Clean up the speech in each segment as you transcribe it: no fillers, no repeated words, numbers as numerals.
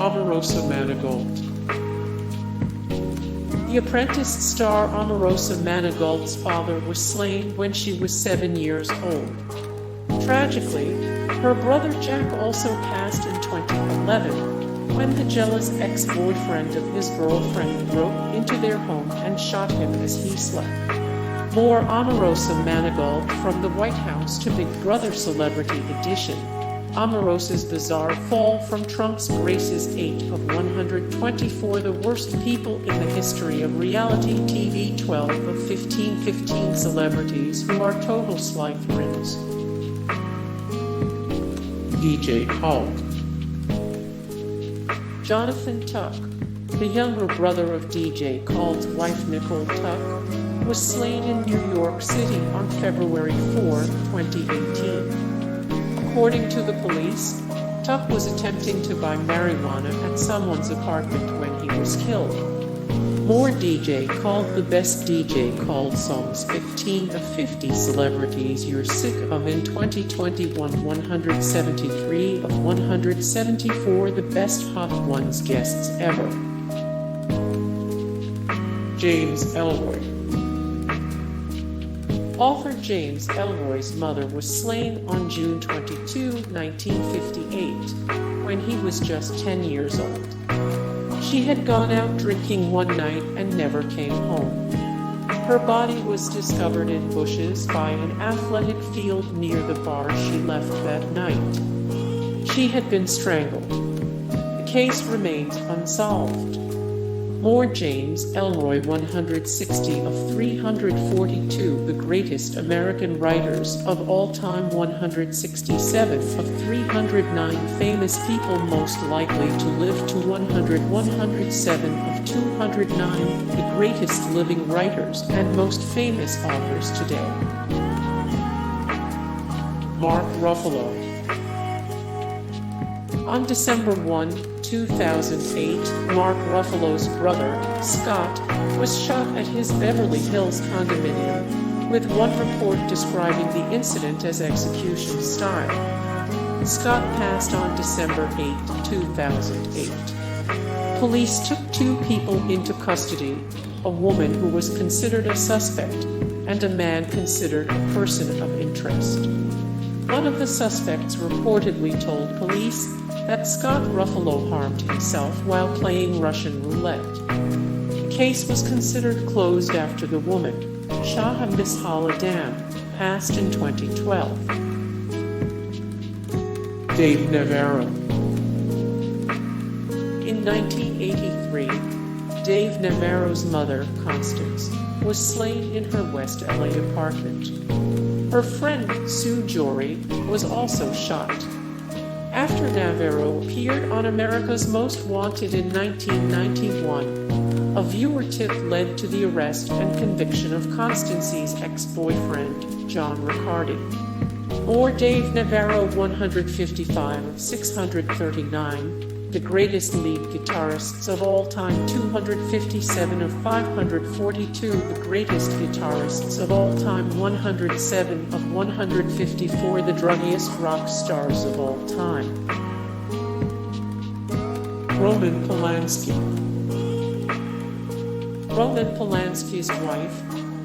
Omarosa Manigault. The Apprentice star Omarosa Manigault's father was slain when she was 7 years old. Tragically, her brother Jack also passed in 2011 when the jealous ex-boyfriend of his girlfriend broke into their home and shot him as he slept. More Omarosa Manigault from the White House to Big Brother Celebrity Edition. Omarosa's bizarre fall from Trump's Grace's 8 of 124 the worst people in the history of reality TV. 12 of 15 celebrities who are total slytherins. DJ Khaled. Jonathan Tuck, the younger brother of DJ Khaled's wife Nicole Tuck, was slain in New York City on February 4, 2018. According to the police, Tuck was attempting to buy marijuana at someone's apartment when he was killed. More DJ Khaled. The best DJ Khaled songs. 15 of 50 celebrities you're sick of in 2021. 173 of 174 the best Hot Ones guests ever. James Ellroy. Author James Ellroy's mother was slain on June 22, 1958, when he was just 10 years old. She had gone out drinking one night and never came home. Her body was discovered in bushes by an athletic field near the bar she left that night. She had been strangled. The case remains unsolved. More James Ellroy. 160 of 342 the greatest American writers of all time. 167 of 309 famous people most likely to live to 100. 107 of 209 the greatest living writers and most famous authors today. Mark Ruffalo. On December 1, 2008, Mark Ruffalo's brother, Scott, was shot at his Beverly Hills condominium, with one report describing the incident as execution style. Scott passed on December 8, 2008. Police took two people into custody, a woman who was considered a suspect, and a man considered a person of interest. One of the suspects reportedly told police that Scott Ruffalo harmed himself while playing Russian roulette. The case was considered closed after the woman, Shaha Mishala Dam, passed in 2012. Dave Navarro. In 1983, Dave Navarro's mother, Constance, was slain in her West LA apartment. Her friend, Sue Jory, was also shot. After Navarro appeared on America's Most Wanted in 1991, a viewer tip led to the arrest and conviction of Constance's ex-boyfriend, John Riccardi. Or Dave Navarro. 155 of 639, the greatest lead guitarists of all time. 257 of 542, the greatest guitarists of all time. 107 of 154, the druggiest rock stars of all time. Roman Polanski. Roman Polanski's wife,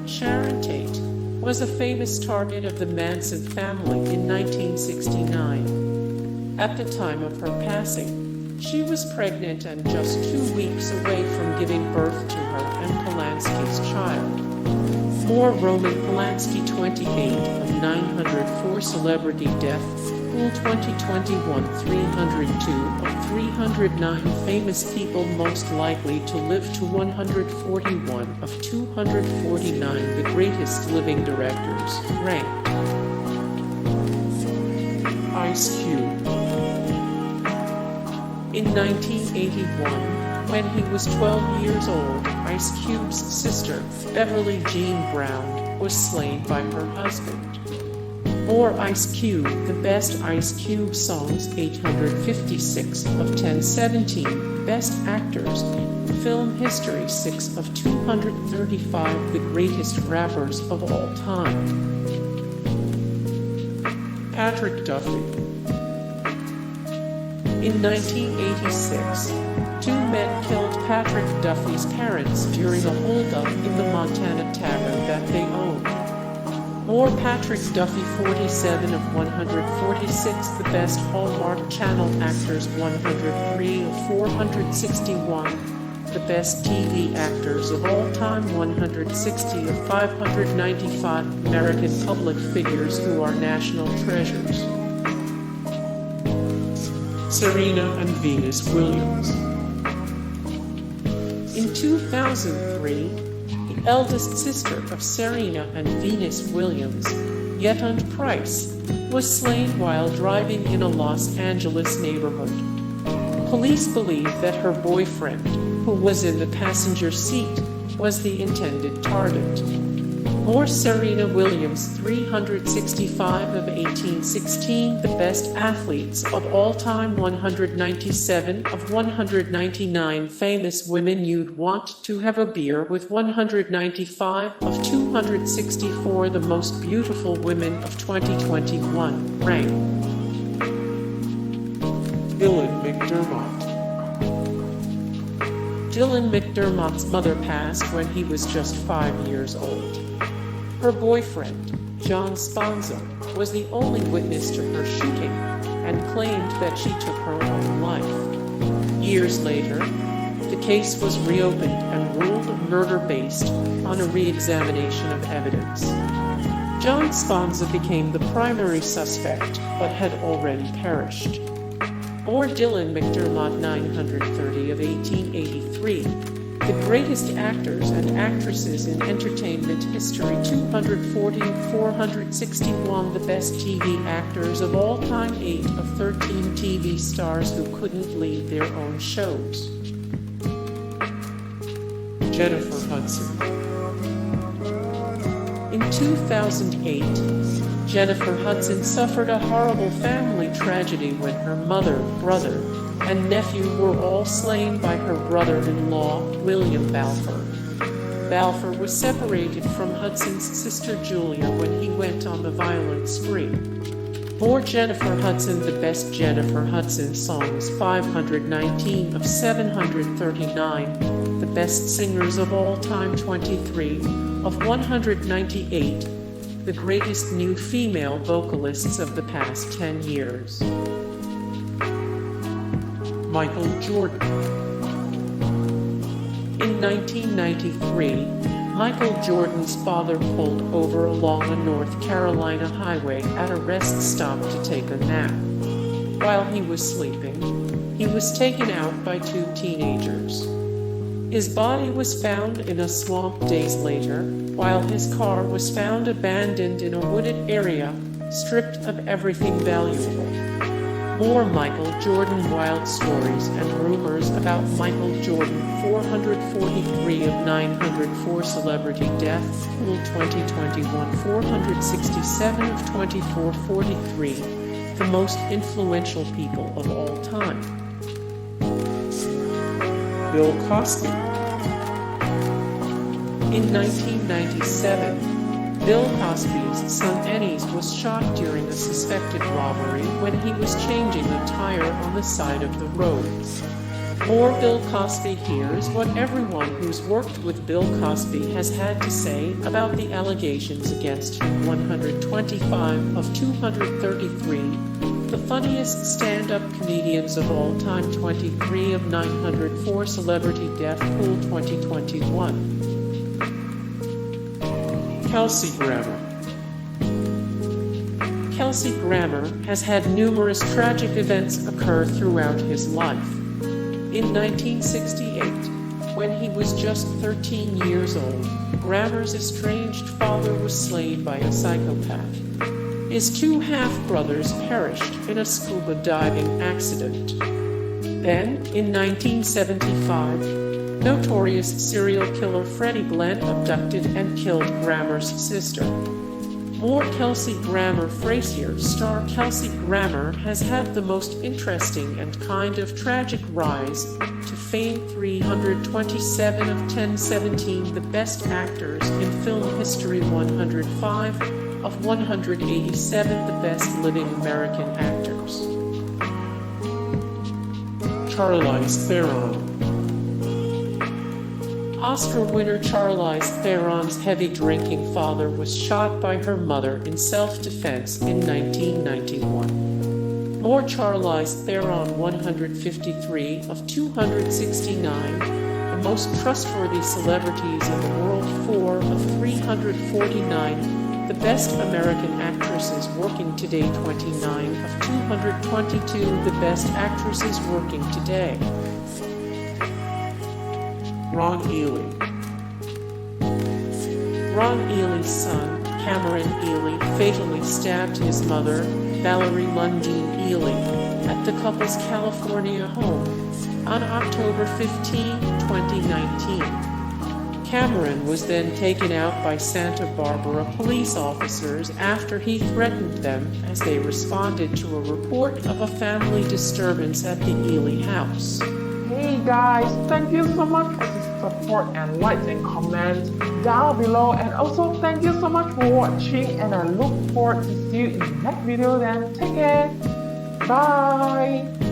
Sharon Tate, was a famous target of the Manson family in 1969. At the time of her passing, she was pregnant and just 2 weeks away from giving birth to her and Polanski's child. More Roman Polanski. 28 of 904 celebrity death pool. 2021 302 of 309 famous people most likely to live to 141 of 249 the greatest living directors ranked. Ice Cube. In 1981, when he was 12 years old, Ice Cube's sister, Beverly Jean Brown, was slain by her husband. More Ice Cube. The best Ice Cube songs. 856 of 1017 best actors in film history. 6 of 235 the greatest rappers of all time. Patrick Duffy. In 1986, two men killed Patrick Duffy's parents during a holdup in the Montana tavern that they owned. More Patrick Duffy, 47 of 146, the best Hallmark Channel actors, 103 of 461, the best TV actors of all time, 160 of 595 American public figures who are national treasures. Serena and Venus Williams. In 2003, the eldest sister of Serena and Venus Williams, Yetunde Price, was slain while driving in a Los Angeles neighborhood. Police believe that her boyfriend, who was in the passenger seat, was the intended target. More Serena Williams, 365 of 1816, the best athletes of all time, 197 of 199 famous women you'd want to have a beer with, 195 of 264, the most beautiful women of 2021, rank. Dylan McDermott. Dylan McDermott's mother passed when he was just 5 years old. Her boyfriend, John Sponza, was the only witness to her shooting and claimed that she took her own life. Years later, the case was reopened and ruled murder based on a re-examination of evidence. John Sponza became the primary suspect but had already perished. Or Dylan McDermott, 930 of 1883, the greatest actors and actresses in entertainment history, 240 of 461, the best TV actors of all time, 8 of 13 TV stars who couldn't lead their own shows. Jennifer Hudson. In 2008, Jennifer Hudson suffered a horrible family tragedy when her mother, brother, and nephew were all slain by her brother-in-law, William Balfour. Balfour was separated from Hudson's sister Julia when he went on the violent spree. More Jennifer Hudson, the best Jennifer Hudson songs, 519 of 739, the best singers of all time, 23 of 198, the greatest new female vocalists of the past 10 years. Michael Jordan. In 1993, Michael Jordan's father pulled over along a North Carolina highway at a rest stop to take a nap. While he was sleeping, he was taken out by two teenagers. His body was found in a swamp days later, while his car was found abandoned in a wooded area, stripped of everything valuable. More Michael Jordan wild stories and rumors about Michael Jordan, 443 of 904 celebrity deaths, pool 2021, 467 of 2443, the most influential people of all time. Bill Cosby. In 1997, Bill Cosby's son Ennis was shot during a suspected robbery when he was changing a tire on the side of the road. More Bill Cosby. Here's what everyone who's worked with Bill Cosby has had to say about the allegations against him. 125 of 233, the funniest stand-up comedians of all time, 23 of 904 celebrity death pool 2021. Kelsey Grammer. Kelsey Grammer has had numerous tragic events occur throughout his life. In 1968, when he was just 13 years old, Grammer's estranged father was slain by a psychopath. His two half-brothers perished in a scuba diving accident. Then, in 1975, notorious serial killer Freddie Glenn abducted and killed Grammer's sister. More Kelsey Grammer. Frasier star Kelsey Grammer has had the most interesting and kind of tragic rise to fame. 327 of 1017, the best actors in film history. 105 of 187, the best living American actors. Charlize Theron. Oscar winner Charlize Theron's heavy-drinking father was shot by her mother in self-defense in 1991. More Charlize Theron, 153 of 269, the most trustworthy celebrities in the world, 4 of 349, the best American actresses working today, 29 of 222, the best actresses working today. Ron Ely. Ron Ely's son, Cameron Ely, fatally stabbed his mother, Valerie Lundeen Ely, at the couple's California home on October 15, 2019. Cameron was then taken out by Santa Barbara police officers after he threatened them as they responded to a report of a family disturbance at the Ely house. Hey guys, thank you so much for the support and likes and comments down below, and also thank you so much for watching, and I look forward to see you in the next video. Then take care, bye.